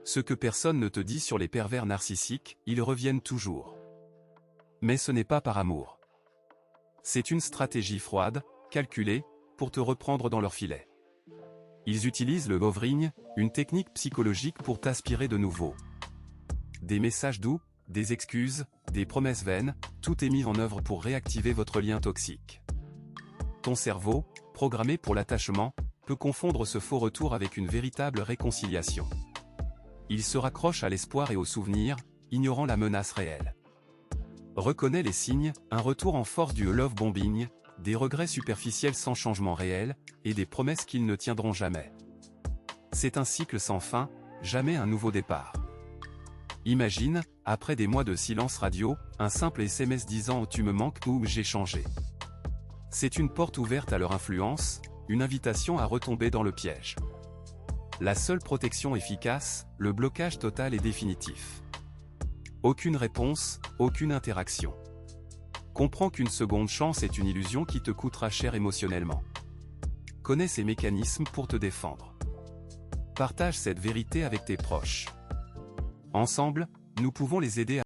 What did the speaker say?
Ce que personne ne te dit sur les pervers narcissiques, ils reviennent toujours. Mais ce n'est pas par amour. C'est une stratégie froide, calculée, pour te reprendre dans leur filet. Ils utilisent le hovering, une technique psychologique pour t'aspirer de nouveau. Des messages doux, des excuses, des promesses vaines, tout est mis en œuvre pour réactiver votre lien toxique. Ton cerveau, programmé pour l'attachement, peut confondre ce faux retour avec une véritable réconciliation. Il se raccroche à l'espoir et au souvenir, ignorant la menace réelle. Reconnais les signes, un retour en force du love bombing, des regrets superficiels sans changement réel, et des promesses qu'ils ne tiendront jamais. C'est un cycle sans fin, jamais un nouveau départ. Imagine, après des mois de silence radio, un simple SMS disant « Tu me manques » ou « J'ai changé ». C'est une porte ouverte à leur influence, une invitation à retomber dans le piège. La seule protection efficace, le blocage total et définitif. Aucune réponse, aucune interaction. Comprends qu'une seconde chance est une illusion qui te coûtera cher émotionnellement. Connais ces mécanismes pour te défendre. Partage cette vérité avec tes proches. Ensemble, nous pouvons les aider à